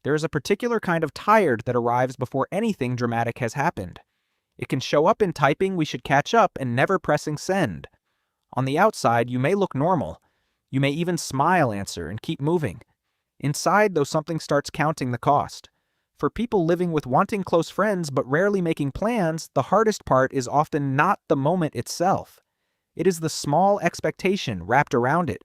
There is a particular kind of tired that arrives before anything dramatic has happened. It can show up in typing "we should catch up" and never pressing send. On the outside, you may look normal. You may even smile, answer, and keep moving. Inside, though, something starts counting the cost. For people living with wanting close friends but rarely making plans, the hardest part is often not the moment itself. It is the small expectation wrapped around it.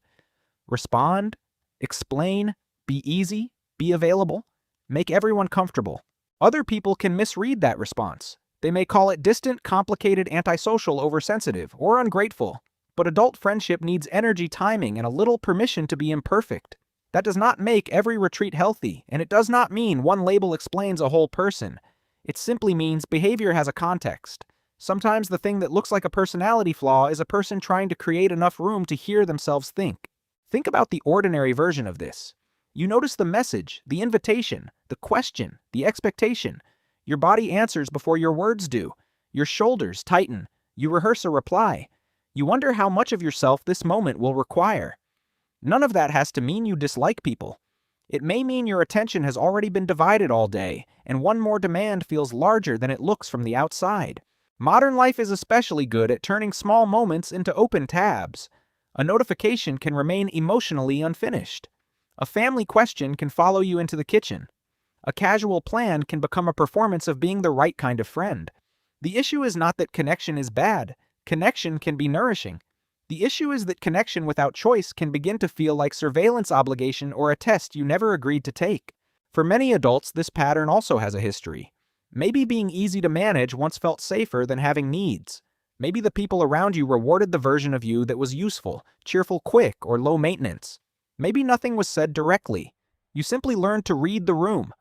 Respond, explain, be easy, be available, make everyone comfortable. Other people can misread that response. They may call it distant, complicated, antisocial, oversensitive, or ungrateful. But adult friendship needs energy, timing, and a little permission to be imperfect. That does not make every retreat healthy, and it does not mean one label explains a whole person. It simply means behavior has a context. Sometimes the thing that looks like a personality flaw is a person trying to create enough room to hear themselves think. Think about the ordinary version of this. You notice the message, the invitation, the question, the expectation. Your body answers before your words do. Your shoulders tighten. You rehearse a reply. You wonder how much of yourself this moment will require. None of that has to mean you dislike people. It may mean your attention has already been divided all day, and one more demand feels larger than it looks from the outside. Modern life is especially good at turning small moments into open tabs. A notification can remain emotionally unfinished. A family question can follow you into the kitchen. A casual plan can become a performance of being the right kind of friend. The issue is not that connection is bad. Connection can be nourishing. The issue is that connection without choice can begin to feel like surveillance obligation or a test you never agreed to take. For many adults, this pattern also has a history. Maybe being easy to manage once felt safer than having needs. Maybe the people around you rewarded the version of you that was useful, cheerful, quick, or low maintenance. Maybe nothing was said directly. You simply learned to read the room.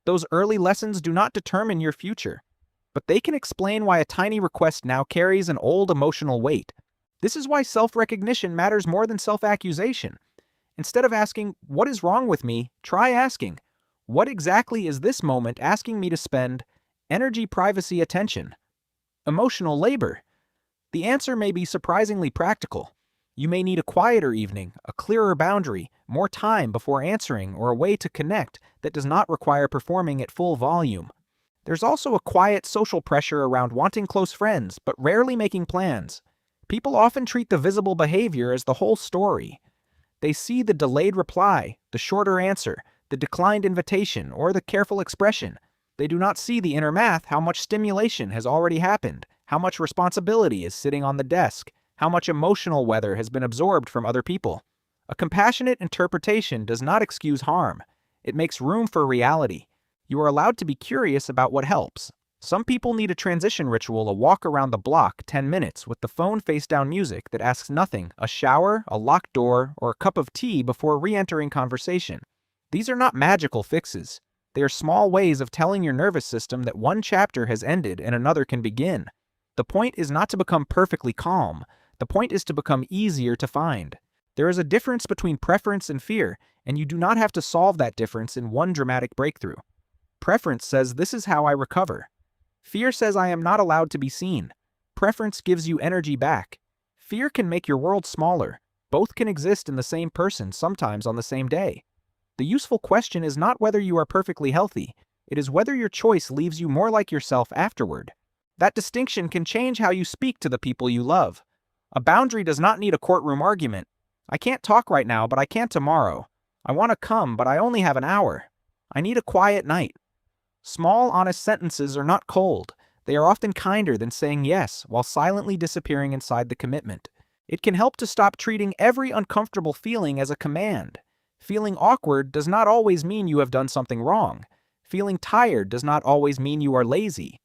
Those early lessons do not determine your future, but they can explain why a tiny request now carries an old emotional weight. This is why self-recognition matters more than self-accusation. Instead of asking, "What is wrong with me?" try asking, "What exactly is this moment asking me to spend energy, privacy, attention, emotional labor?" The answer may be surprisingly practical. You may need a quieter evening, a clearer boundary, more time before answering, or a way to connect that does not require performing at full volume. There's also a quiet social pressure around wanting close friends, but rarely making plans. People often treat the visible behavior as the whole story. They see the delayed reply, the shorter answer, the declined invitation, or the careful expression. They do not see the inner math, how much stimulation has already happened, how much responsibility is sitting on the desk, how much emotional weather has been absorbed from other people. A compassionate interpretation does not excuse harm. It makes room for reality. You are allowed to be curious about what helps. Some people need a transition ritual, a walk around the block, 10 minutes, with the phone face-down music that asks nothing, a shower, a locked door, or a cup of tea before re-entering conversation. These are not magical fixes. They are small ways of telling your nervous system that one chapter has ended and another can begin. The point is not to become perfectly calm. The point is to become easier to find. There is a difference between preference and fear, and you do not have to solve that difference in one dramatic breakthrough. Preference says, "This is how I recover." Fear says, "I am not allowed to be seen." Preference gives you energy back. Fear can make your world smaller. Both can exist in the same person, sometimes on the same day. The useful question is not whether you are perfectly healthy. It is whether your choice leaves you more like yourself afterward. That distinction can change how you speak to the people you love. A boundary does not need a courtroom argument. "I can't talk right now, but I can tomorrow. I want to come, but I only have an hour. I need a quiet night." Small, honest sentences are not cold. They are often kinder than saying yes while silently disappearing inside the commitment. It can help to stop treating every uncomfortable feeling as a command. Feeling awkward does not always mean you have done something wrong. Feeling tired does not always mean you are lazy.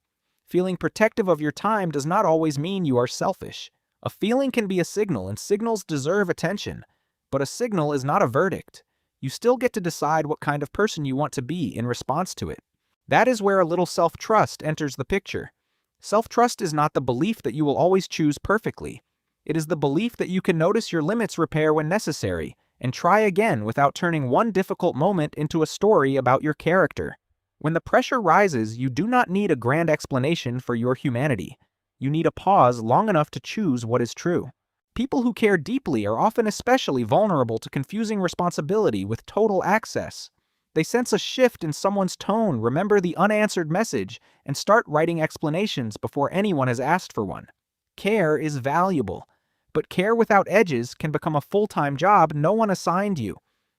Feeling protective of your time does not always mean you are selfish. A feeling can be a signal, and signals deserve attention. But a signal is not a verdict. You still get to decide what kind of person you want to be in response to it. That is where a little self-trust enters the picture. Self-trust is not the belief that you will always choose perfectly. It is the belief that you can notice your limits, repair when necessary, and try again without turning one difficult moment into a story about your character. When the pressure rises, you do not need a grand explanation for your humanity. You need a pause long enough to choose what is true. People who care deeply are often especially vulnerable to confusing responsibility with total access. They sense a shift in someone's tone, remember the unanswered message, and start writing explanations before anyone has asked for one. Care is valuable, but care without edges can become a full-time job no one assigned you.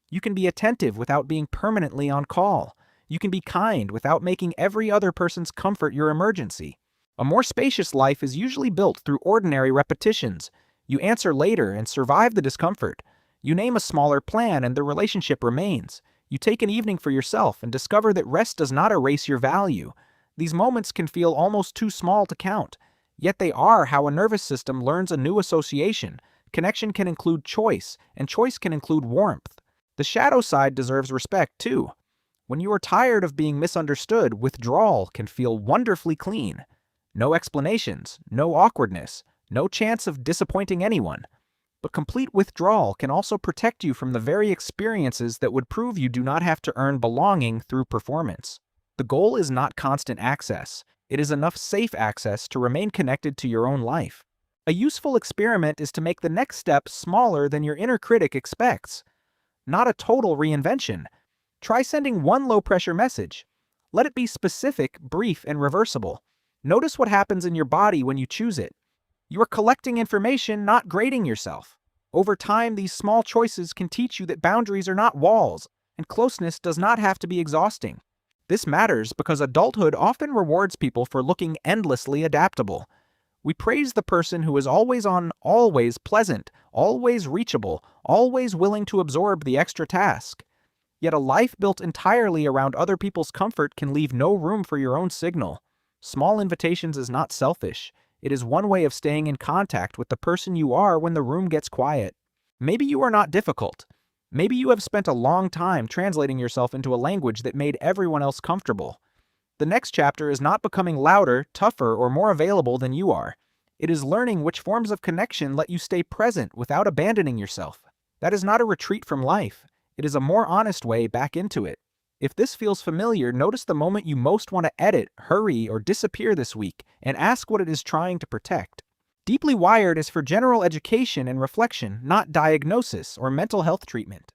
You can be attentive without being permanently on call. You can be kind without making every other person's comfort your emergency. A more spacious life is usually built through ordinary repetitions. You answer later and survive the discomfort. You name a smaller plan and the relationship remains. You take an evening for yourself and discover that rest does not erase your value. These moments can feel almost too small to count, yet they are how a nervous system learns a new association. Connection can include choice, and choice can include warmth. The shadow side deserves respect too. When you are tired of being misunderstood, withdrawal can feel wonderfully clean. No explanations, no awkwardness, no chance of disappointing anyone. But complete withdrawal can also protect you from the very experiences that would prove you do not have to earn belonging through performance. The goal is not constant access. It is enough safe access to remain connected to your own life. A useful experiment is to make the next step smaller than your inner critic expects. Not a total reinvention. Try sending one low-pressure message. Let it be specific, brief, and reversible. Notice what happens in your body when you choose it. You are collecting information, not grading yourself. Over time, these small choices can teach you that boundaries are not walls, and closeness does not have to be exhausting. This matters because adulthood often rewards people for looking endlessly adaptable. We praise the person who is always on, always pleasant, always reachable, always willing to absorb the extra task. Yet a life built entirely around other people's comfort can leave no room for your own signal. Small invitations is not selfish. It is one way of staying in contact with the person you are when the room gets quiet. Maybe you are not difficult. Maybe you have spent a long time translating yourself into a language that made everyone else comfortable. The next chapter is not becoming louder, tougher, or more available than you are. It is learning which forms of connection let you stay present without abandoning yourself. That is not a retreat from life. It is a more honest way back into it. If this feels familiar, notice the moment you most want to edit, hurry, or disappear this week, and ask what it is trying to protect. Deeply Wired is for general education and reflection, not diagnosis or mental health treatment.